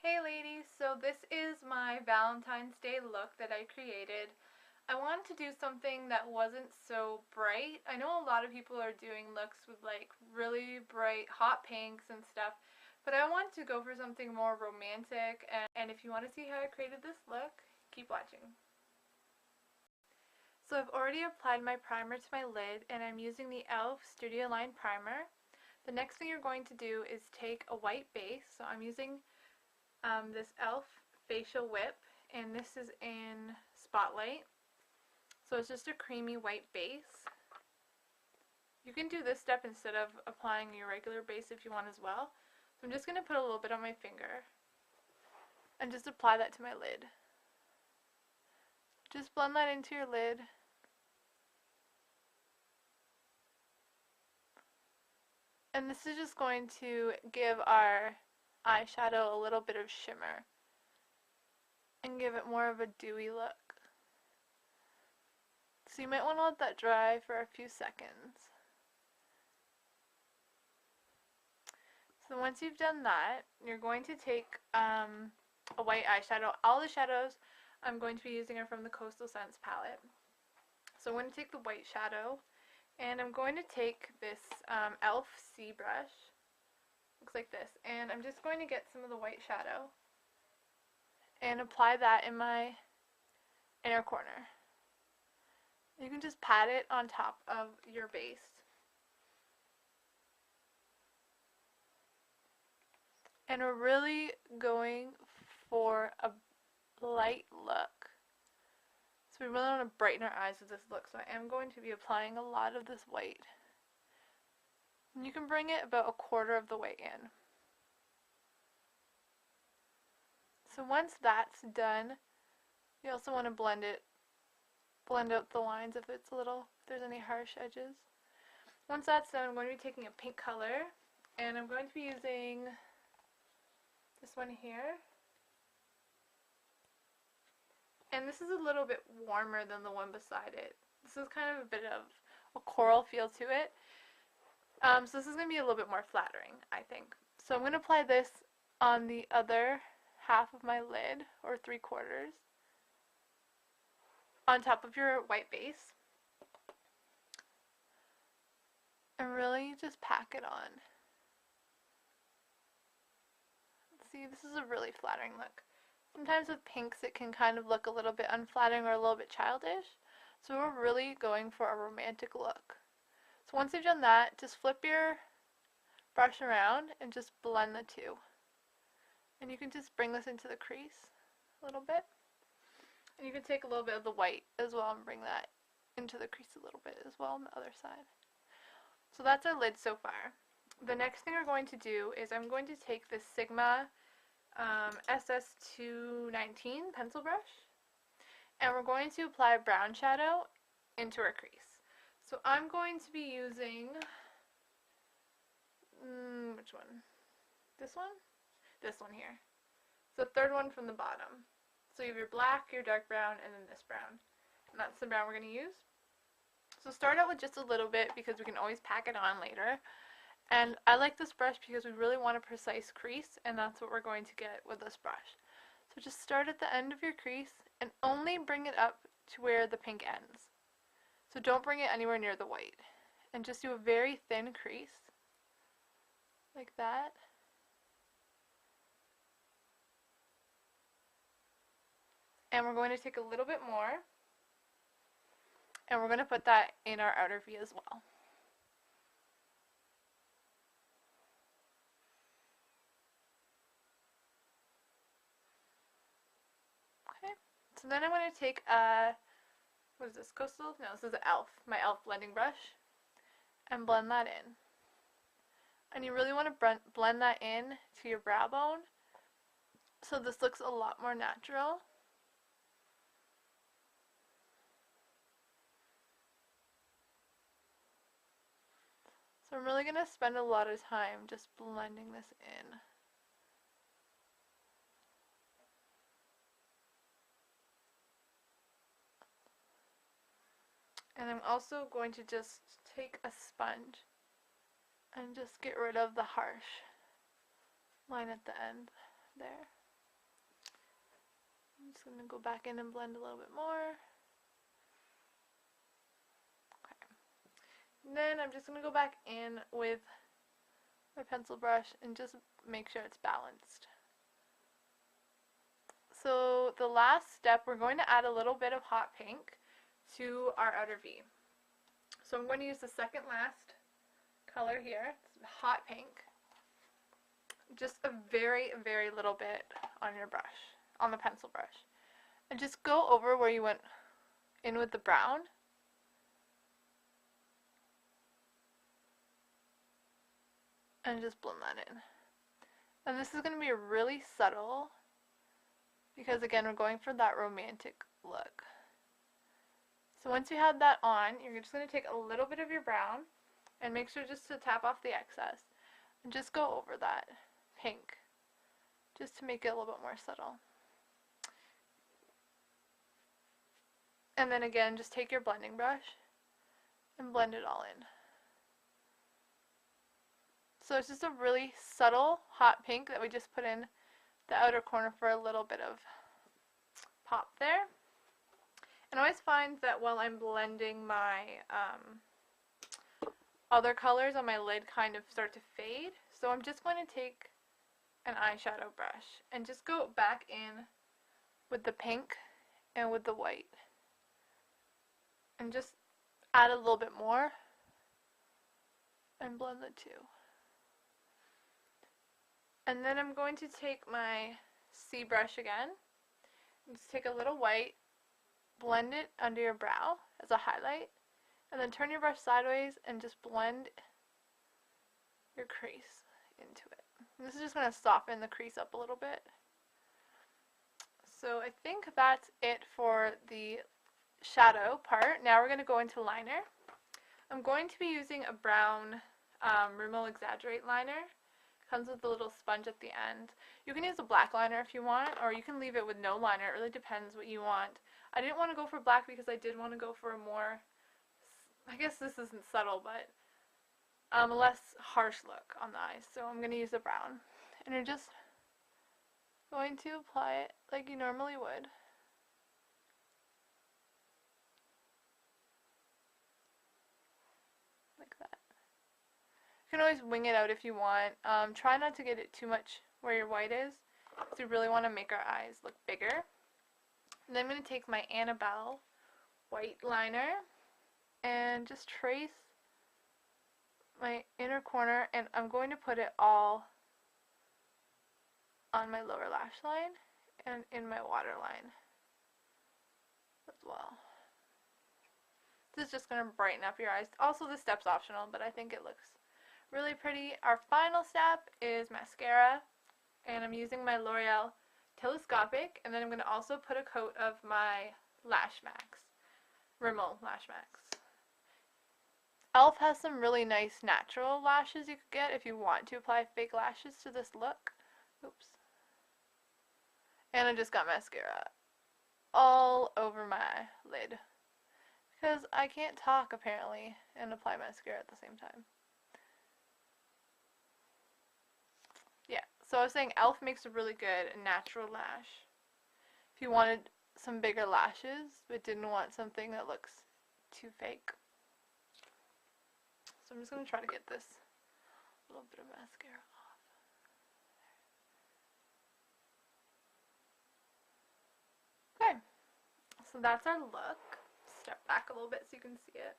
Hey ladies, so this is my Valentine's Day look that I created. I wanted to do something that wasn't so bright. I know a lot of people are doing looks with like really bright hot pinks and stuff, but I want to go for something more romantic, and if you want to see how I created this look, keep watching. So I've already applied my primer to my lid and I'm using the e.l.f. Studio Line Primer. The next thing you're going to do is take a white base, so I'm using this e.l.f. Facial Whip, and this is in Spotlight. So it's just a creamy white base. You can do this step instead of applying your regular base if you want as well. So I'm just going to put a little bit on my finger and just apply that to my lid. Just blend that into your lid. And this is just going to give our eyeshadow a little bit of shimmer and give it more of a dewy look. So you might want to let that dry for a few seconds. So once you've done that, you're going to take a white eyeshadow. All the shadows I'm going to be using are from the Coastal Scents palette. So I'm going to take the white shadow, and I'm going to take this e.l.f. C brush. Looks like this. And I'm just going to get some of the white shadow and apply that in my inner corner. You can just pat it on top of your base. And we're really going for a light look. So we really want to brighten our eyes with this look. So I am going to be applying a lot of this white. And you can bring it about a quarter of the way in. So once that's done, you also want to blend out the lines if there's any harsh edges. Once that's done, I'm going to be taking a pink color, and I'm going to be using this one here. And this is a little bit warmer than the one beside it. This is kind of a bit of a coral feel to it. So this is going to be a little bit more flattering, I think. So I'm going to apply this on the other half of my lid, or 3/4, on top of your white base. And really just pack it on. See, this is a really flattering look. Sometimes with pinks it can kind of look a little bit unflattering or a little bit childish. So we're really going for a romantic look. So once you've done that, just flip your brush around and just blend the two. And you can just bring this into the crease a little bit. And you can take a little bit of the white as well and bring that into the crease a little bit as well on the other side. So that's our lid so far. The next thing we're going to do is I'm going to take this Sigma SS219 pencil brush, and we're going to apply a brown shadow into our crease. So I'm going to be using, which one? This one? This one here. So the third one from the bottom. So you have your black, your dark brown, and then this brown. And that's the brown we're going to use. So start out with just a little bit because we can always pack it on later. And I like this brush because we really want a precise crease, and that's what we're going to get with this brush. So just start at the end of your crease and only bring it up to where the pink ends. So don't bring it anywhere near the white. And just do a very thin crease, like that. And we're going to take a little bit more, and we're going to put that in our outer V as well. Okay, so then I'm going to take what is this, Coastal? No, this is e.l.f., my e.l.f. blending brush, and blend that in. And you really want to blend that in to your brow bone, so this looks a lot more natural. So I'm really going to spend a lot of time just blending this in. And I'm also going to just take a sponge and just get rid of the harsh line at the end there. just going to go back in and blend a little bit more. Okay. And then I'm just going to go back in with my pencil brush and just make sure it's balanced. So the last step, we're going to add a little bit of hot pink to our outer V. So I'm going to use the second last color here, it's hot pink. Just a very, very little bit on your brush, on the pencil brush. And just go over where you went in with the brown. And just blend that in. And this is going to be really subtle, because again, we're going for that romantic look. So once you have that on, you're just going to take a little bit of your brown and make sure just to tap off the excess and just go over that pink just to make it a little bit more subtle. And then again, just take your blending brush and blend it all in. So it's just a really subtle hot pink that we just put in the outer corner for a little bit of pop there. And I always find that while I'm blending my other colors on my lid kind of start to fade. So I'm just going to take an eyeshadow brush and just go back in with the pink and with the white. And just add a little bit more and blend the two. And then I'm going to take my C brush again, and just take a little white, blend it under your brow as a highlight, and then turn your brush sideways and just blend your crease into it. And this is just going to soften the crease up a little bit. So I think that's it for the shadow part. Now we're going to go into liner. I'm going to be using a brown Rimmel Exaggerate liner. Comes with a little sponge at the end. You can use a black liner if you want, or you can leave it with no liner. It really depends what you want. I didn't want to go for black because I did want to go for a more, I guess this isn't subtle, but a less harsh look on the eyes. So I'm going to use a brown. And you're just going to apply it like you normally would. Like that. You can always wing it out if you want. Try not to get it too much where your white is, because we really want to make our eyes look bigger. And then I'm going to take my Annabelle white liner and just trace my inner corner, and I'm going to put it all on my lower lash line and in my waterline as well. This is just going to brighten up your eyes. Also, this step's optional, but I think it looks really pretty. Our final step is mascara, and I'm using my L'Oreal Telescopic, and then I'm going to also put a coat of my Lash Max, Rimmel Lash Max. e.l.f. has some really nice natural lashes you could get if you want to apply fake lashes to this look. Oops. And I just got mascara all over my lid, because I can't talk apparently and apply mascara at the same time. Yeah, so I was saying e.l.f. makes a really good natural lash. If you wanted some bigger lashes but didn't want something that looks too fake. So I'm just going to try to get this little bit of mascara off. Okay, so that's our look. Step back a little bit so you can see it.